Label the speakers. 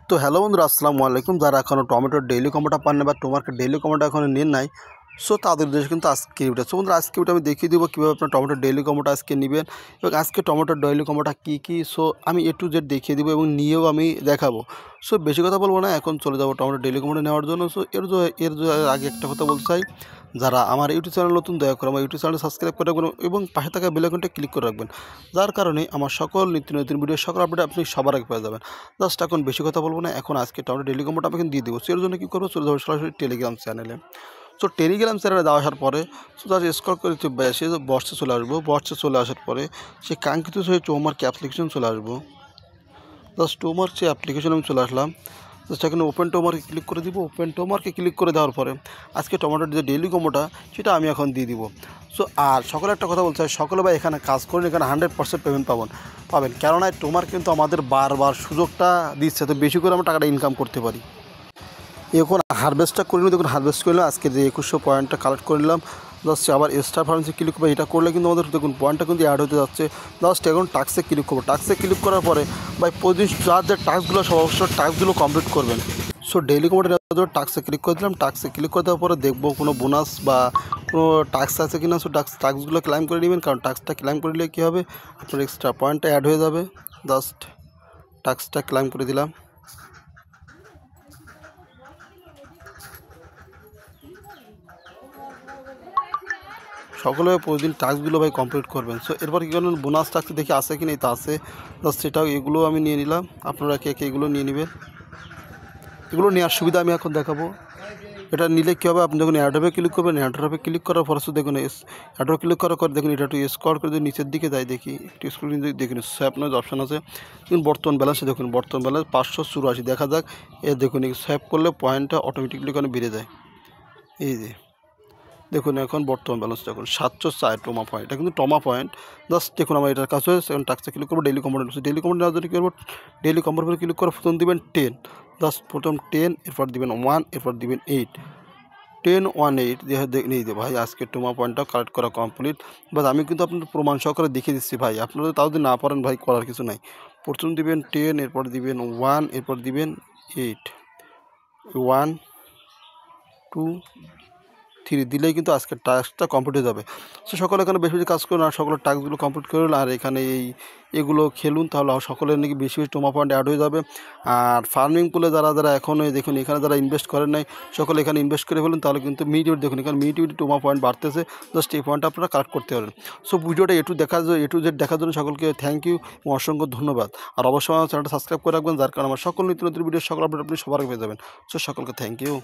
Speaker 1: তো হ্যালো বন্ধুরা, আসসালামু আলাইকুম। যারা এখনও টমেটোর ডেইলি কম্বোটা পান না বা তোমার ডেইলি কম্বোটা এখনও নেন নাই, সো তাদের উদ্দেশ্যে কিন্তু আজকে ভিডিও। সো বন্ধুরা, আজকে ভিডিও আমি দেখিয়ে দেবো কীভাবে আপনার টমেটোর ডেইলি কম্বোটা আজকে নেবেন এবং আজকে টমেটোর ডেইলি কম্বোটা কী। সো আমি A to Z দেখিয়ে দেবো এবং নিয়েও আমি দেখাবো। সো বেশি কথা বলবো না, এখন চলে যাবো টমেটোর ডেইলি কম্বোটা নেওয়ার জন্য। সো এর আগে একটা কথা বলতে চাই, যারা আমার ইউটিউব চ্যানেল নতুন, দয়া করে আমার ইউটিউব চ্যানেল সাবস্ক্রাইব করে রাখবেন এবং পাশে থাকা বেল আইকনটা ক্লিক করে রাখবেন, যার কারণে আমার সকল নিত্য নতুন ভিডিও সকল আপডেট আপনি সবার আগে পেয়ে যাবেন। জাস্ট এখন বেশি কথা বলবো না, এখন আজকে টমেটো ডেইলি কম্বোটা আমি দিয়ে দেবো। সো এর জন্য কী করবো, চলে যাবো সরাসরি টেলিগ্রাম চ্যানেলে। সো টেলিগ্রাম চ্যানেলে দেওয়া আসার পরে সো তার স্ক্রল করে সে বক্সে চলে আসবো। বক্সে চলে আসার পরে সে কাঙ্ক্ষিত সেই টোমার্ক অ্যাপ্লিকেশন চলে আসবো। জাস্ট টোমার্ক সে অ্যাপ্লিকেশন আমি চলে আসলাম। জাস্ট এখানে ওপেন টোমার্কে ক্লিক করে দিব। ওপেন টোমার্কে ক্লিক করে দেওয়ার পরে আজকে টমেটোর যে ডেইলি কম্বোটা সেটা আমি এখন দিয়ে দিব। সো আর সকলে একটা কথা বলতে হয়, সকলে ভাই এখানে কাজ করেন, এখানে 100% পেমেন্ট পাবেন, কেননা টোমার কিন্তু আমাদের বারবার সুযোগটা দিচ্ছে, তো বেশি করে আমরা টাকাটা ইনকাম করতে পারি। এখন হারভেস্টটা করে নিই। দেখুন হারভেস্ট করলাম, আজকে যে 2100 পয়েন্টটা কালেক্ট করে নিলাম। জাস্ট আবার স্টার ফার্মেসি ক্লিক করবো। এটা করলে কিন্তু আমাদের দেখুন পয়েন্টটা কিন্তু অ্যাড হতে যাচ্ছে। জাস্ট এখন টাস্কে ক্লিক করবো। টাস্কে ক্লিক করার পরে ভাই প্রতিদিন যার যে টাস্কগুলো সব অবশ্যই টাস্কগুলো কমপ্লিট করবেন। সো ডেইলি কম্বোটা টাস্কে ক্লিক করে দিলাম। টাস্কে ক্লিক করে দেওয়ার পরে দেখবো কোনো বোনাস বা কোনো টাস্ক আছে কিনা। সো টাস্কগুলো ক্লাইম করে নেবেন, কারণ টাস্কটা ক্লাইম করে নিলে কী হবে, আপনার এক্সট্রা পয়েন্টটা অ্যাড হয়ে যাবে। জাস্ট টাস্কটা ক্লাইম করে দিলাম। সকলে প্রতিদিন টাস্কগুলো ভাই কমপ্লিট করবেন। সো এরপর কী করবেন, বোনাস টাস্ক দেখি আছে কি নেই, তা আছে। জাস্ট সেটাও এগুলো আমি নিয়ে নিলাম। আপনারা কে এগুলো নিয়ে নেবেন। এগুলো নেওয়ার সুবিধা আমি এখন দেখাবো। এটা নিলে কী হবে, আপনি যখন অ্যাডোবে ক্লিক করবেন, অ্যাডোবে ক্লিক করার পর দেখুন অ্যাডোবে ক্লিক করার পর দেখুন এটা একটু স্ক্রল করে যদি নিচের দিকে যাই, দেখি একটু স্ক্রল দেখুন স্যাপ নয় অপশান আছে। দেখুন বর্তমান ব্যালেন্সে দেখুন বর্তমান ব্যালেন্স 584। দেখা যাক দেখুন স্যাপ করলে পয়েন্টটা অটোমেটিকলি ওখানে বেড়ে যায়। এই যে দেখুন এখন বর্তমান ব্যালেন্স দেখুন 704 টোমা পয়েন্ট। এটা কিন্তু টমা পয়েন্ট। জাস্ট দেখুন আমার এটার কাছে এখন টাক্সে ক্লিক করবো। ডেইলি কম্বোটা ডেইলি কম্বোটা নেওয়ার জন্য কী করবো, ডেইলি কম্বোর উপরে ক্লিক করে প্রথম দেবেন 10। জাস্ট প্রথম 10, এরপর দেবেন 1, এরপর দেবেন 8। 10, 1, 8 নিয়ে দিয়ে ভাই আজকে টোমা পয়েন্টটা কালেক্ট করা কমপ্লিট। বাট আমি কিন্তু আপনাদের প্রমাণ সহকারে দেখিয়ে দিচ্ছি ভাই, আপনারা তাও যদি না পারেন ভাই করার কিছু নাই। প্রথম দিবেন 10, এরপর দিবেন 1, এরপর দিবেন 8। 1, 2, 3 দিলেই কিন্তু আজকের টাস্কটা কমপ্লিট হয়ে যাবে। সো সকলে এখানে বেশি বেশি কাজ করুন আর সকলের টাস্কগুলো কমপ্লিট করুন, আর এখানে এগুলো খেলুন, তাহলে সকলের নাকি বেশি বেশি টোমা পয়েন্ট অ্যাড হয়ে যাবে। আর ফার্মিং পুলে যারা এখনও দেখুন এখানে যারা ইনভেস্ট করেন নাই, সকলে এখানে ইনভেস্ট করে ফেলুন, তাহলে কিন্তু মিডিয়েট দেখুন এখানে মিডিয়েট টোমা পয়েন্ট বাড়তেছে। জাস্ট এই পয়েন্টটা আপনারা কালেক্ট করতে পারেন। সো ভিডিওটা A to Z দেখার জন্য সকলকে থ্যাংক ইউ এবং অসংখ্য ধন্যবাদ। আর অবশ্যই আমার চ্যানেলটা সাবস্ক্রাইব করে রাখবেন, যার কারণে আমার সকল নিত্য নতুন ভিডিও সকল আপডেট আপনি সবার আগে পেয়ে যাবেন। সো সকলকে থ্যাংক ইউ।